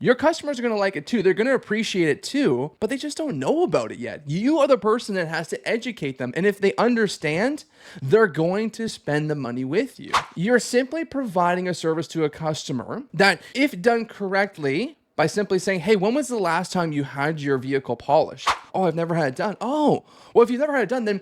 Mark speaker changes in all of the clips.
Speaker 1: Your customers are going to like it too. They're going to appreciate it too, but they just don't know about it yet. You are the person that has to educate them. And if they understand, they're going to spend the money with you. You're simply providing a service to a customer that, if done correctly, by simply saying, hey, when was the last time you had your vehicle polished? Oh, I've never had it done. Oh, well, if you've never had it done, then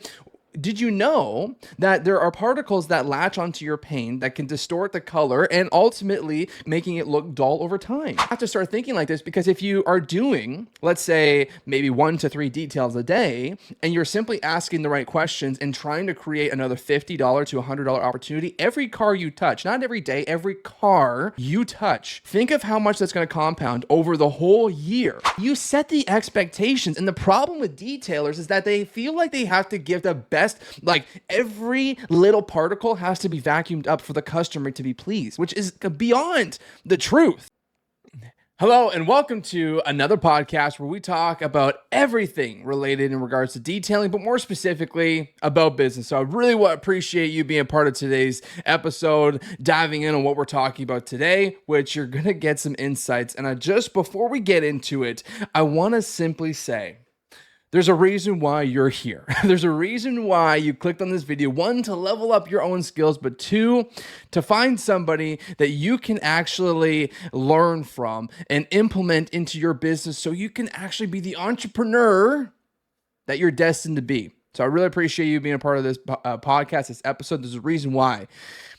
Speaker 1: did you know that there are particles that latch onto your paint that can distort the color and ultimately making it look dull over time? You have to start thinking like this, because if you are doing, let's say, maybe 1 to 3 details a day, and you're simply asking the right questions and trying to create another $50 to $100 opportunity every car you touch, not every day, every car you touch, think of how much that's going to compound over the whole year. You set the expectations, and the problem with detailers is that they feel like they have to give the best. Like, every little particle has to be vacuumed up for the customer to be pleased, which is beyond the truth. Hello, and welcome to another podcast where we talk about everything related in regards to detailing, but more specifically about business. So I really appreciate you being a part of today's episode, diving in on what we're talking about today, which you're going to get some insights. And just before we get into it, I want to simply say, there's a reason why you're here. There's a reason why you clicked on this video. 1, to level up your own skills, but 2, to find somebody that you can actually learn from and implement into your business so you can actually be the entrepreneur that you're destined to be. So I really appreciate you being a part of this podcast, this episode. There's a reason why.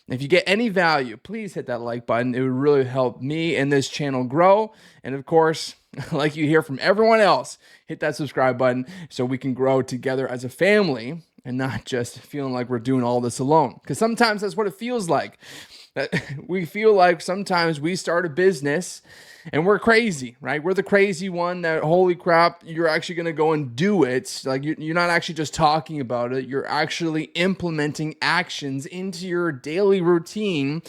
Speaker 1: If you get any value, please hit that like button. It would really help me and this channel grow. And of course, like you hear from everyone else, hit that subscribe button so we can grow together as a family and not just feeling like we're doing all this alone. Because sometimes that's what it feels like. We feel like sometimes we start a business and we're crazy, right? We're the crazy one that, holy crap, you're actually going to go and do it. Like, you're not actually just talking about it. You're actually implementing actions into your daily routine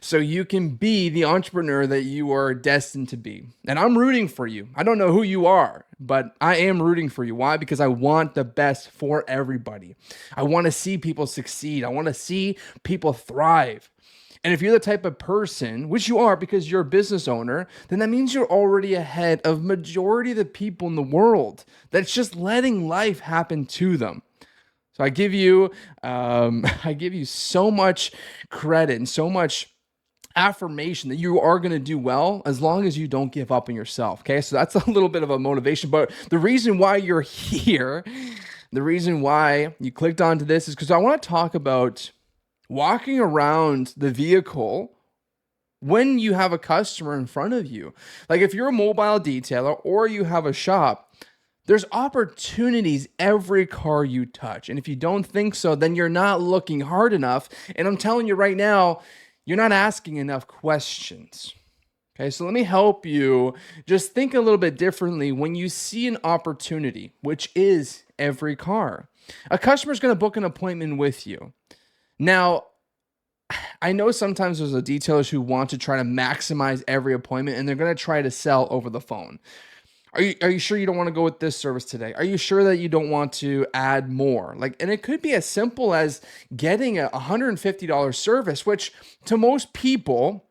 Speaker 1: so you can be the entrepreneur that you are destined to be. And I'm rooting for you. I don't know who you are, but I am rooting for you. Why? Because I want the best for everybody. I want to see people succeed. I want to see people thrive. And if you're the type of person, which you are because you're a business owner, then that means you're already ahead of majority of the people in the world that's just letting life happen to them. So I give you so much credit and so much affirmation that you are going to do well as long as you don't give up on yourself. Okay, so that's a little bit of a motivation. But the reason why you're here, the reason why you clicked onto this is because I want to talk about walking around the vehicle when you have a customer in front of you. Like, if you're a mobile detailer or you have a shop, there's opportunities every car you touch. And if you don't think so, then you're not looking hard enough. And I'm telling you right now, you're not asking enough questions. Okay, so let me help you just think a little bit differently when you see an opportunity, which is every car. A customer's going to book an appointment with you. Now, I know sometimes there's detailers who want to try to maximize every appointment and they're going to try to sell over the phone. Are you sure you don't want to go with this service today? Are you sure that you don't want to add more? And it could be as simple as getting a $150 service, which to most people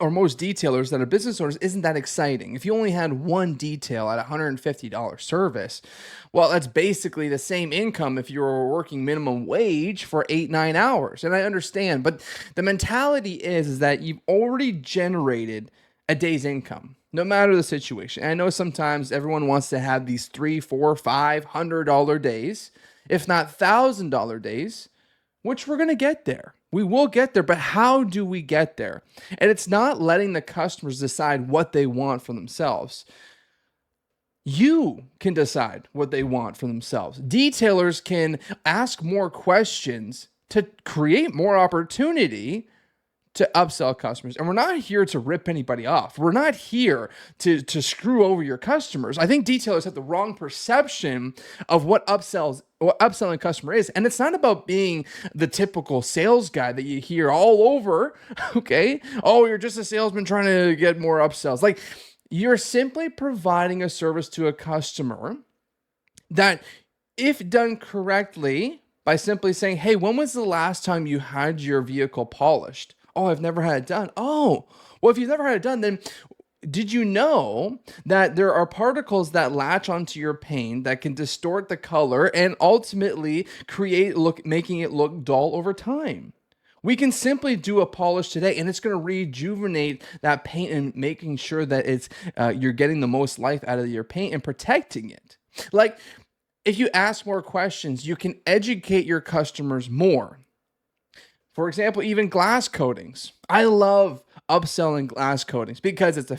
Speaker 1: or most detailers that are business owners isn't that exciting. If you only had one detail at $150 service, well, that's basically the same income if you were working minimum wage for 8-9 hours. And I understand, but the mentality is that you've already generated a day's income, no matter the situation. And I know sometimes everyone wants to have these $300, $400, $500 days, if not $1,000 days, which we're going to get there. We will get there, but how do we get there? And it's not letting the customers decide what they want for themselves. You can decide what they want for themselves. Detailers can ask more questions to create more opportunity to upsell customers. And we're not here to rip anybody off. We're not here to screw over your customers. I think detailers have the wrong perception of what upselling a customer is. And it's not about being the typical sales guy that you hear all over, okay? Oh, you're just a salesman trying to get more upsells. Like, you're simply providing a service to a customer that, if done correctly, by simply saying, hey, when was the last time you had your vehicle polished? Oh, I've never had it done. Oh, well, if you've never had it done, then Did you know that there are particles that latch onto your paint that can distort the color and ultimately making it look dull over time? We can simply do a polish today, and it's going to rejuvenate that paint and making sure that you're getting the most life out of your paint and protecting it. Like, if you ask more questions, you can educate your customers more. For example, even glass coatings. I love upselling glass coatings because it's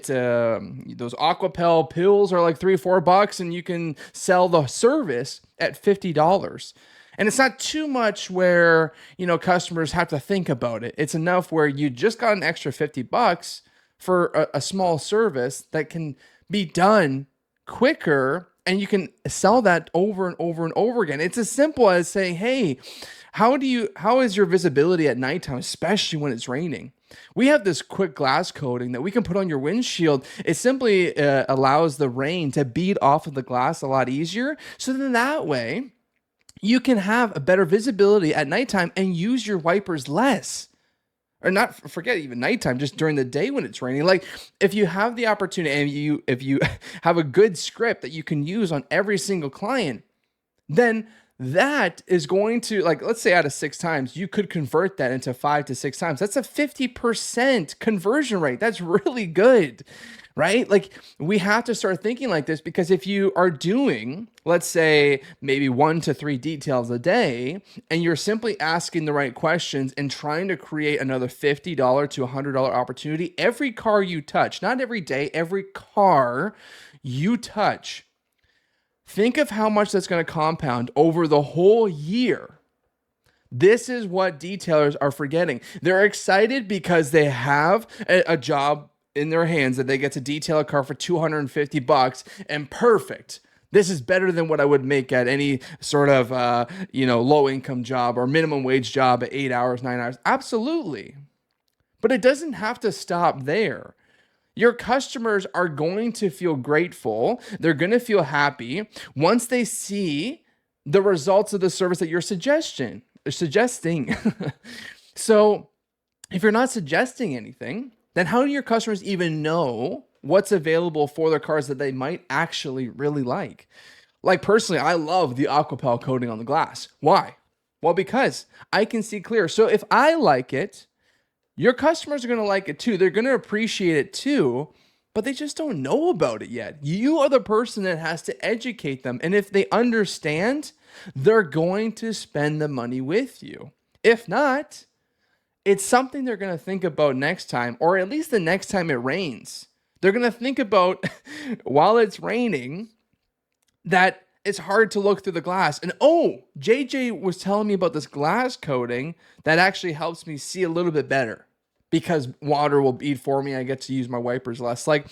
Speaker 1: a those Aquapel pills are like $3 or $4, and you can sell the service at $50. And it's not too much where, customers have to think about it. It's enough where you just got an extra $50 for a small service that can be done quicker, and you can sell that over and over and over again. It's as simple as saying, "Hey, how is your visibility at nighttime, especially when it's raining?" We have this quick glass coating that we can put on your windshield. It simply allows the rain to bead off of the glass a lot easier. So then that way you can have a better visibility at nighttime and use your wipers less. Or not forget even nighttime, just during the day when it's raining. Like, if you have the opportunity and if you have a good script that you can use on every single client, then that is going to, like, let's say out of 6 times, you could convert that into 5 to 6 times. That's a 50% conversion rate. That's really good, right? Like, we have to start thinking like this, because if you are doing, let's say, maybe 1 to 3 details a day, and you're simply asking the right questions and trying to create another $50 to $100 opportunity, every car you touch, not every day, every car you touch, think of how much that's going to compound over the whole year. This is what detailers are forgetting. They're excited because they have a job in their hands that they get to detail a car for $250, and perfect. This is better than what I would make at any sort of low income job or minimum wage job at 8 hours, 9 hours. Absolutely. But it doesn't have to stop there. Your customers are going to feel grateful. They're going to feel happy once they see the results of the service that you're suggesting. So if you're not suggesting anything, then how do your customers even know what's available for their cars that they might actually really like? Like, personally, I love the Aquapel coating on the glass. Why? Well, because I can see clear. So if I like it, your customers are going to like it too. They're going to appreciate it too, but they just don't know about it yet. You are the person that has to educate them. And if they understand, they're going to spend the money with you. If not, it's something they're going to think about next time, or at least the next time it rains. They're going to think about, while it's raining, that it's hard to look through the glass. And JJ was telling me about this glass coating that actually helps me see a little bit better because water will bead for me. I get to use my wipers less. Like,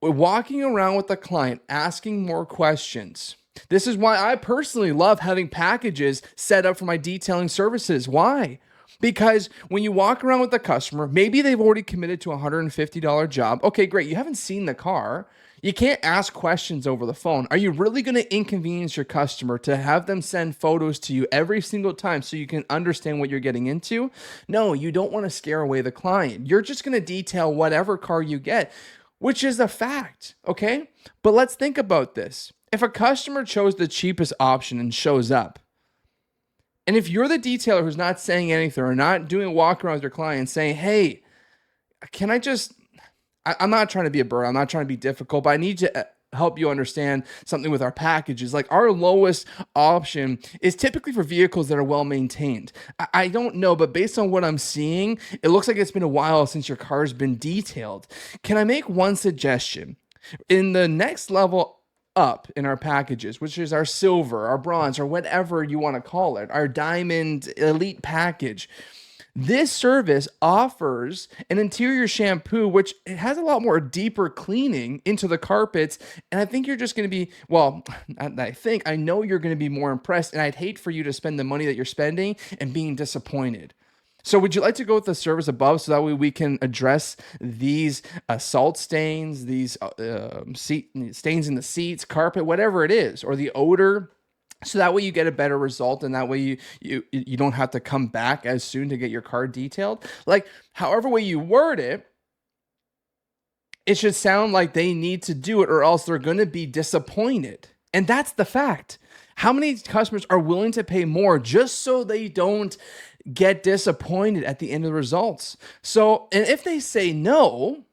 Speaker 1: walking around with the client, asking more questions. This is why I personally love having packages set up for my detailing services. Why? Because when you walk around with the customer, maybe they've already committed to a $150 job. Okay, great. You haven't seen the car. You can't ask questions over the phone. Are you really going to inconvenience your customer to have them send photos to you every single time so you can understand what you're getting into? No, you don't want to scare away the client. You're just going to detail whatever car you get, which is a fact, okay? But let's think about this. If a customer chose the cheapest option and shows up, and if you're the detailer who's not saying anything or not doing a walk around with your client saying, "Hey, can I just, I'm not trying to be a bird. I'm not trying to be difficult, but I need to help you understand something with our packages." Like, our lowest option is typically for vehicles that are well maintained. I don't know, but based on what I'm seeing, it looks like it's been a while since your car's been detailed. Can I make one suggestion? In the next level up in our packages, which is our silver, our bronze, or whatever you want to call it, our diamond elite package, this service offers an interior shampoo, which it has a lot more deeper cleaning into the carpets. And I think you're just going to be, well, I know you're going to be more impressed. And I'd hate for you to spend the money that you're spending and being disappointed. So would you like to go with the service above so that way we can address these salt stains, these stains in the seats, carpet, whatever it is, or the odor? So that way you get a better result, and that way you don't have to come back as soon to get your car detailed. Like, however way you word it, It should sound like they need to do it or else they're going to be disappointed. And that's the fact. How many customers are willing to pay more just so they don't get disappointed at the end of the results? So, and if they say no,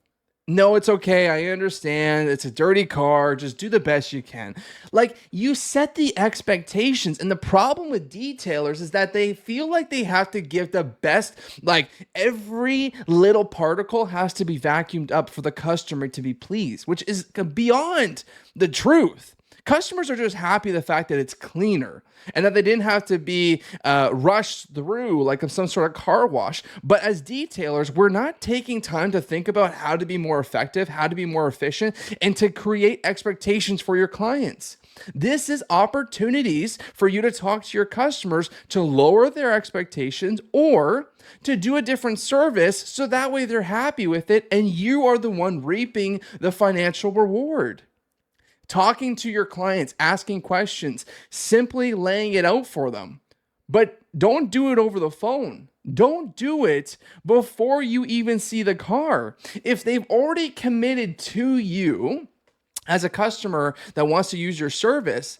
Speaker 1: no, it's okay. I understand. It's a dirty car. Just do the best you can. Like, you set the expectations. And the problem with detailers is that they feel like they have to give the best, like every little particle has to be vacuumed up for the customer to be pleased, which is beyond the truth. Customers are just happy the fact that it's cleaner and that they didn't have to be rushed through like some sort of car wash. But as detailers, we're not taking time to think about how to be more effective, how to be more efficient, and to create expectations for your clients. This is opportunities for you to talk to your customers to lower their expectations or to do a different service so that way they're happy with it and you are the one reaping the financial reward. Talking to your clients, asking questions, simply laying it out for them. But don't do it over the phone. Don't do it before you even see the car. If they've already committed to you as a customer that wants to use your service,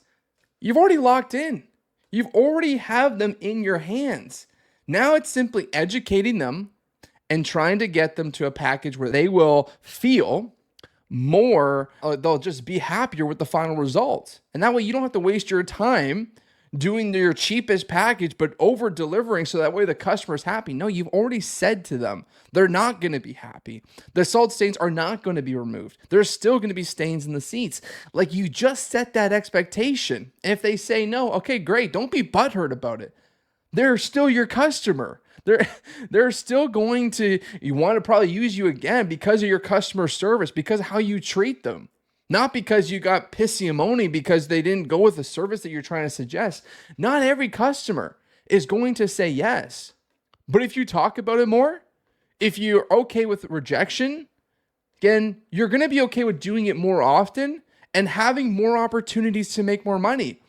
Speaker 1: you've already locked in. You've already have them in your hands. Now it's simply educating them and trying to get them to a package where they will feel more, they'll just be happier with the final result. And that way you don't have to waste your time doing your cheapest package, but over delivering so that way the customer's happy. No, you've already said to them, they're not going to be happy. The salt stains are not going to be removed. There's still going to be stains in the seats. Like, you just set that expectation. And if they say no, okay, great. Don't be butthurt about it. They're still your customer. They're still going to want to probably use you again because of your customer service, because of how you treat them. Not because you got pissy and moany because they didn't go with the service that you're trying to suggest. Not every customer is going to say yes. But if you talk about it more, if you're okay with rejection, again, you're going to be okay with doing it more often and having more opportunities to make more money.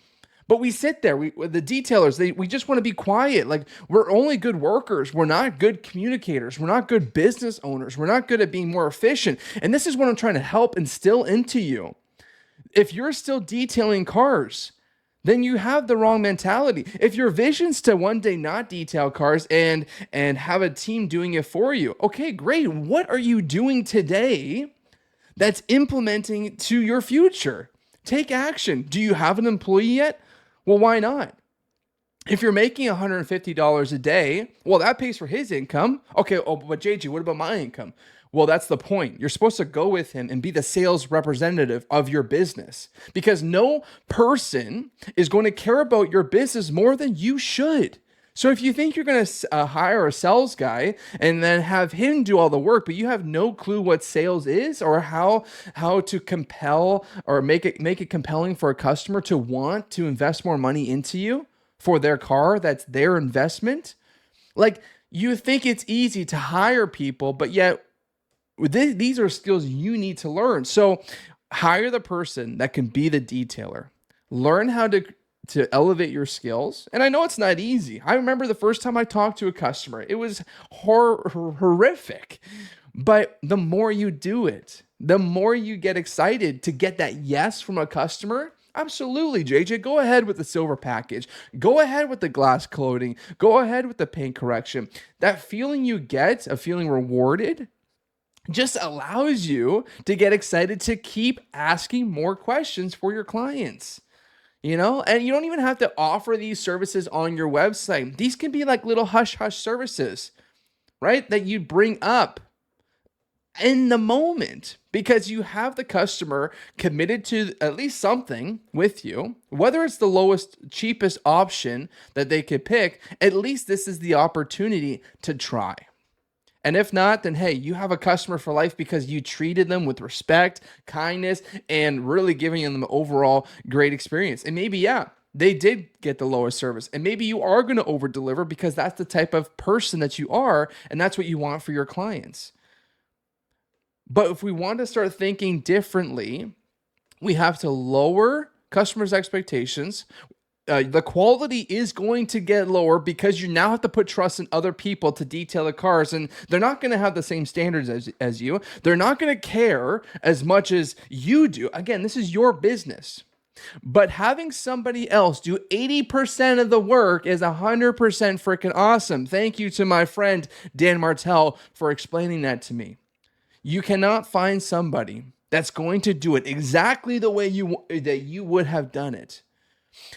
Speaker 1: But we sit there, the detailers, we just want to be quiet. Like, we're only good workers. We're not good communicators. We're not good business owners. We're not good at being more efficient. And this is what I'm trying to help instill into you. If you're still detailing cars, then you have the wrong mentality. If your vision's to one day not detail cars and have a team doing it for you, okay, great. What are you doing today that's implementing to your future? Take action. Do you have an employee yet? Well, why not? If you're making $150 a day, well, that pays for his income. Okay, but JJ, what about my income? Well, that's the point. You're supposed to go with him and be the sales representative of your business, because no person is going to care about your business more than you should. So if you think you're going to hire a sales guy and then have him do all the work, but you have no clue what sales is or how to compel or make it compelling for a customer to want to invest more money into you for their car, that's their investment. Like, you think it's easy to hire people, but yet these are skills you need to learn. So hire the person that can be the detailer. Learn how to elevate your skills. And I know it's not easy. I remember the first time I talked to a customer, it was horrific. But the more you do it, the more you get excited to get that yes from a customer. Absolutely, JJ, go ahead with the silver package. Go ahead with the glass coating. Go ahead with the paint correction. That feeling you get of feeling rewarded just allows you to get excited to keep asking more questions for your clients. And you don't even have to offer these services on your website. These can be like little hush-hush services, right? That you bring up in the moment because you have the customer committed to at least something with you, whether it's the lowest, cheapest option that they could pick. At least this is the opportunity to try. And if not, then hey, you have a customer for life because you treated them with respect, kindness, and really giving them an overall great experience. And maybe, they did get the lowest service. And maybe you are going to over deliver because that's the type of person that you are, and that's what you want for your clients. But if we want to start thinking differently, we have to lower customers' expectations. the quality is going to get lower because you now have to put trust in other people to detail the cars, and they're not going to have the same standards as you. They're not going to care as much as you do. Again, this is your business. But having somebody else do 80% of the work is 100% freaking awesome. Thank you to my friend Dan Martell for explaining that to me. You cannot find somebody that's going to do it exactly the way that you would have done it.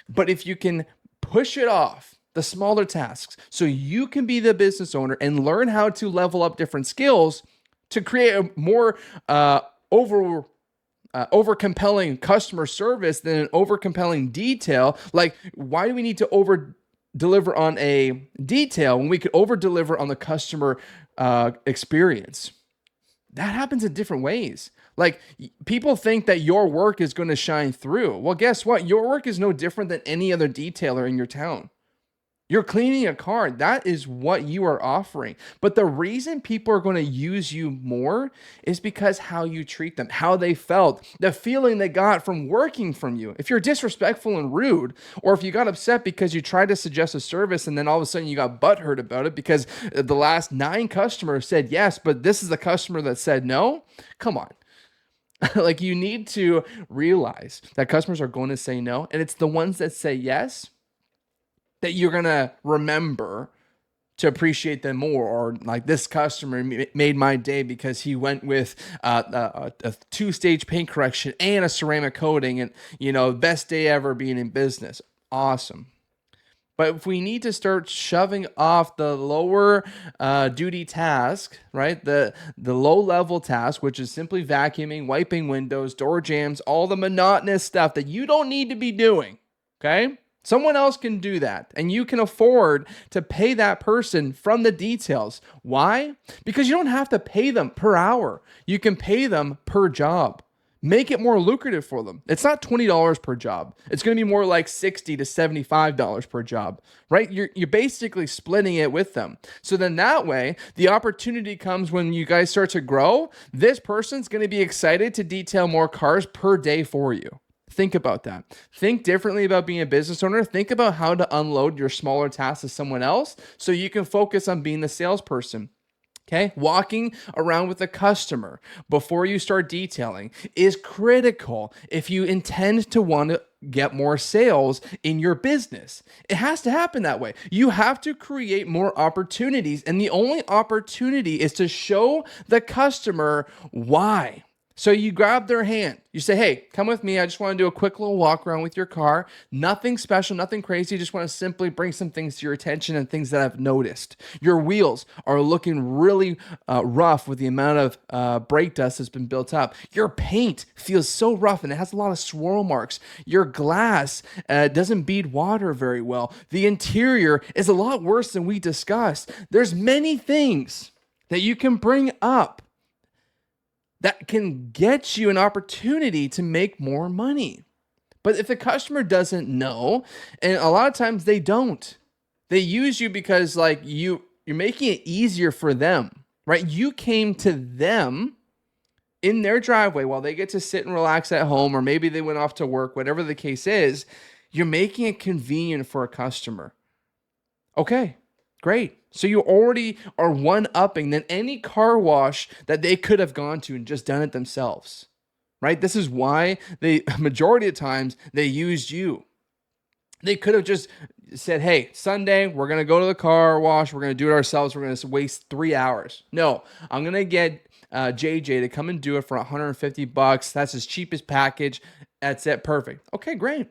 Speaker 1: But if you can push it off, the smaller tasks, so you can be the business owner and learn how to level up different skills to create a more over compelling customer service than an over compelling detail. Like, why do we need to over deliver on a detail when we could over deliver on the customer experience? That happens in different ways. Like, people think that your work is going to shine through. Well, guess what? Your work is no different than any other detailer in your town. You're cleaning a car. That is what you are offering. But the reason people are going to use you more is because how you treat them, how they felt, the feeling they got from working from you. If you're disrespectful and rude, or if you got upset because you tried to suggest a service and then all of a sudden you got butthurt about it because the last 9 customers said yes, but this is the customer that said no, come on. Like, you need to realize that customers are going to say no, and it's the ones that say yes that you're going to remember to appreciate them more. Or like, this customer made my day because he went with a 2-stage paint correction and a ceramic coating, and, best day ever being in business. Awesome. But if we need to start shoving off the lower duty task, right? The low level task, which is simply vacuuming, wiping windows, door jams, all the monotonous stuff that you don't need to be doing, okay? Someone else can do that, and you can afford to pay that person from the details. Why? Because you don't have to pay them per hour. You can pay them per job. Make it more lucrative for them. It's not $20 per job. It's going to be more like $60 to $75 per job, right? You're basically splitting it with them. So then that way, the opportunity comes when you guys start to grow. This person's going to be excited to detail more cars per day for you. Think about that. Think differently about being a business owner. Think about how to unload your smaller tasks to someone else so you can focus on being the salesperson. Okay, walking around with a customer before you start detailing is critical if you intend to want to get more sales in your business. It has to happen that way. You have to create more opportunities, and the only opportunity is to show the customer why. So you grab their hand. You say, hey, come with me. I just want to do a quick little walk around with your car. Nothing special, nothing crazy. Just want to simply bring some things to your attention and things that I've noticed. Your wheels are looking really rough with the amount of brake dust that's been built up. Your paint feels so rough and it has a lot of swirl marks. Your glass doesn't bead water very well. The interior is a lot worse than we discussed. There's many things that you can bring up that can get you an opportunity to make more money. But if the customer doesn't know, and a lot of times they don't, they use you because you're making it easier for them, right? You came to them in their driveway while they get to sit and relax at home, or maybe they went off to work, whatever the case is. You're making it convenient for a customer. Okay, great. So you already are one-upping than any car wash that they could have gone to and just done it themselves, right? This is why majority of times they used you. They could have just said, hey, Sunday, we're going to go to the car wash. We're going to do it ourselves. We're going to waste 3 hours. No, I'm going to get JJ to come and do it for $150. That's his cheapest package. That's it. Perfect. Okay, great.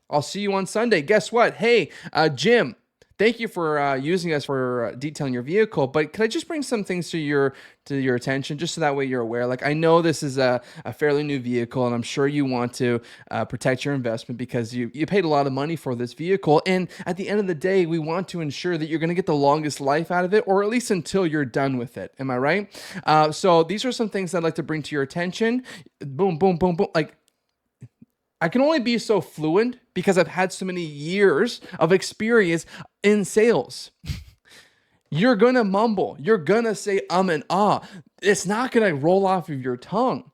Speaker 1: I'll see you on Sunday. Guess what? Hey, Jim, thank you for using us for detailing your vehicle, but can I just bring some things to your attention, just so that way you're aware? Like, I know this is a fairly new vehicle, and I'm sure you want to protect your investment because you paid a lot of money for this vehicle, and at the end of the day, we want to ensure that you're going to get the longest life out of it, or at least until you're done with it. Am I right? So these are some things I'd like to bring to your attention. Boom, boom, boom, boom. Like, I can only be so fluent because I've had so many years of experience in sales. You're going to mumble. You're going to say and ah. It's not going to roll off of your tongue.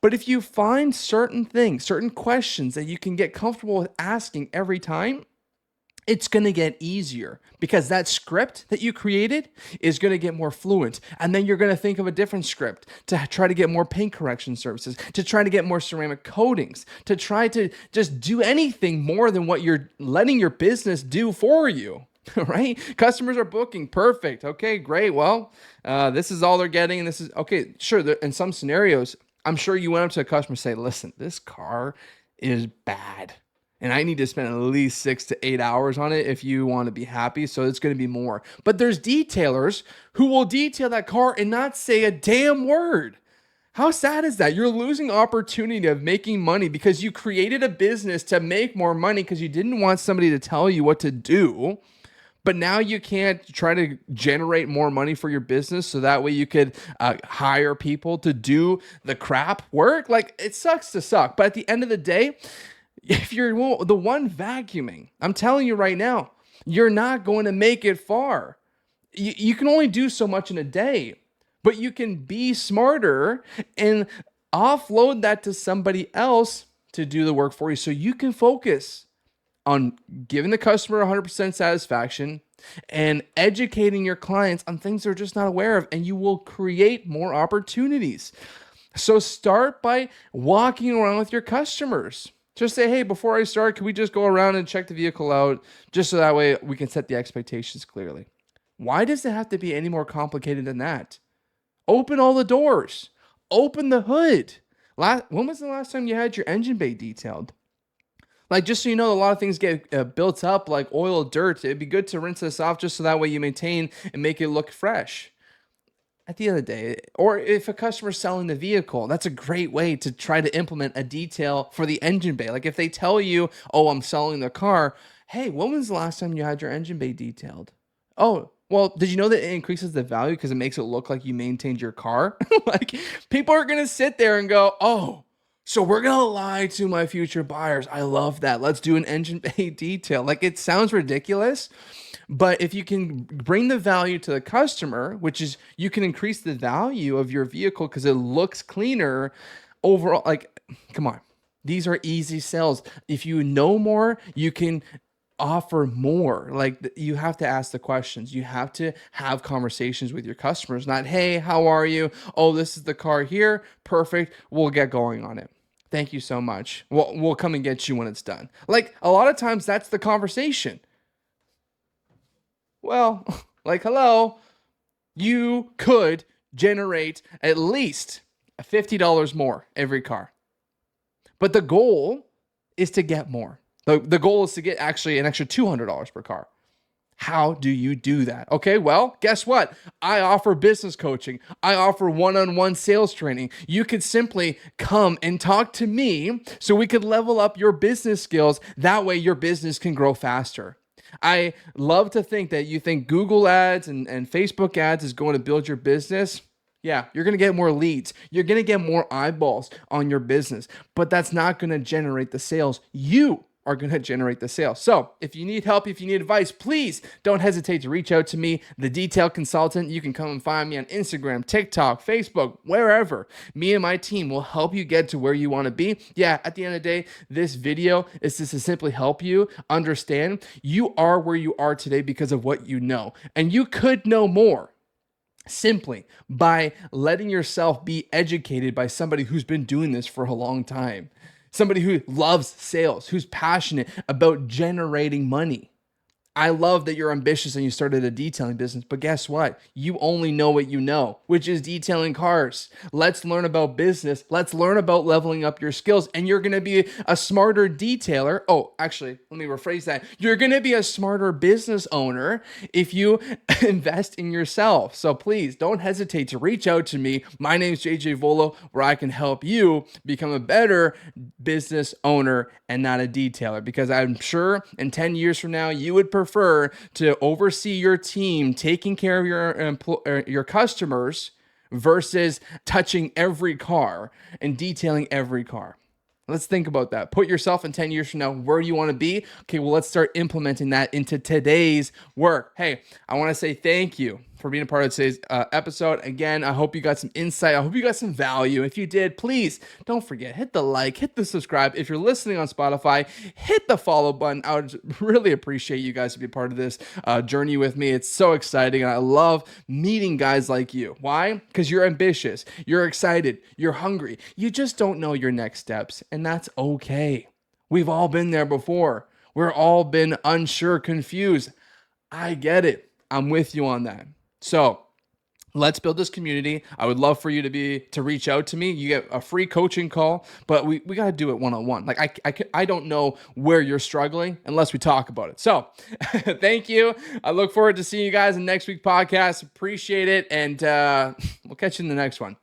Speaker 1: But if you find certain things, certain questions that you can get comfortable with asking every time, it's going to get easier because that script that you created is going to get more fluent. And then you're going to think of a different script to try to get more paint correction services, to try to get more ceramic coatings, to try to just do anything more than what you're letting your business do for you. Right? Customers are booking. Perfect. Okay, great. Well, this is all they're getting. And this is okay. Sure. In some scenarios, I'm sure you went up to a customer and say, listen, this car is bad. And I need to spend at least 6 to 8 hours on it if you want to be happy. So it's going to be more. But there's detailers who will detail that car and not say a damn word. How sad is that? You're losing opportunity of making money because you created a business to make more money because you didn't want somebody to tell you what to do. But now you can't try to generate more money for your business so that way you could hire people to do the crap work. Like, it sucks to suck. But at the end of the day, if you're the one vacuuming, I'm telling you right now, you're not going to make it far. You can only do so much in a day, but you can be smarter and offload that to somebody else to do the work for you so you can focus on giving the customer 100% satisfaction and educating your clients on things they're just not aware of, and you will create more opportunities. So start by walking around with your customers. Just say, hey, before I start, can we just go around and check the vehicle out just so that way we can set the expectations clearly? Why does it have to be any more complicated than that? Open all the doors. Open the hood. When was the last time you had your engine bay detailed? Like, just so you know, a lot of things get built up like oil, dirt. It'd be good to rinse this off just so that way you maintain and make it look fresh. At the end of the day, or if a customer's selling the vehicle, that's a great way to try to implement a detail for the engine bay. Like if they tell you, oh, I'm selling the car. Hey, when was the last time you had your engine bay detailed? Oh, well, did you know that it increases the value because it makes it look like you maintained your car? Like, people are going to sit there and go, oh, so we're going to lie to my future buyers. I love that. Let's do an engine bay detail. Like, it sounds ridiculous. But if you can bring the value to the customer, which is you can increase the value of your vehicle because it looks cleaner overall. Like, come on, these are easy sales. If you know more, you can offer more. Like, you have to ask the questions. You have to have conversations with your customers, not, hey, how are you? Oh, this is the car here. Perfect. We'll get going on it. Thank you so much. We'll come and get you when it's done. Like, a lot of times that's the conversation. Well, like, hello, you could generate at least $50 more every car. But the goal is to get more. The goal is to get actually an extra $200 per car. How do you do that? Okay, well, guess what? I offer business coaching. I offer one-on-one sales training. You could simply come and talk to me so we could level up your business skills. That way your business can grow faster. I love to think that you think Google ads and Facebook ads is going to build your business. Yeah, you're going to get more leads. You're going to get more eyeballs on your business, but that's not going to generate the sales. You are going to generate the sale. So if you need help, if you need advice, please don't hesitate to reach out to me, the Detail Consultant. You can come and find me on Instagram, TikTok, Facebook, wherever. Me and my team will help you get to where you want to be. Yeah, at the end of the day, this video is just to simply help you understand you are where you are today because of what you know. And you could know more simply by letting yourself be educated by somebody who's been doing this for a long time. Somebody who loves sales, who's passionate about generating money. I love that you're ambitious and you started a detailing business, but guess what? You only know what you know, which is detailing cars. Let's learn about business. Let's learn about leveling up your skills, and you're going to be a smarter detailer. Oh, actually, let me rephrase that. You're going to be a smarter business owner if you invest in yourself. So please don't hesitate to reach out to me. My name is JJ Vola, where I can help you become a better business owner and not a detailer, because I'm sure in 10 years from now, you would prefer to oversee your team taking care of your customers versus touching every car and detailing every car. Let's think about that. Put yourself in 10 years from now where you want to be. Okay, well, let's start implementing that into today's work. Hey, I want to say thank you for for being a part of today's episode. Again, I hope you got some insight. I hope you got some value. If you did, please don't forget, hit the like, hit the subscribe. If you're listening on Spotify, hit the follow button. I would really appreciate you guys to be part of this journey with me. It's so exciting. And I love meeting guys like you. Why? Because you're ambitious, you're excited, you're hungry. You just don't know your next steps, and that's okay. We've all been there before. We're all been unsure, confused. I get it. I'm with you on that. So let's build this community. I would love for you to reach out to me. You get a free coaching call, but we got to do it one-on-one. Like I don't know where you're struggling unless we talk about it. So thank you. I look forward to seeing you guys in next week's podcast. Appreciate it. And we'll catch you in the next one.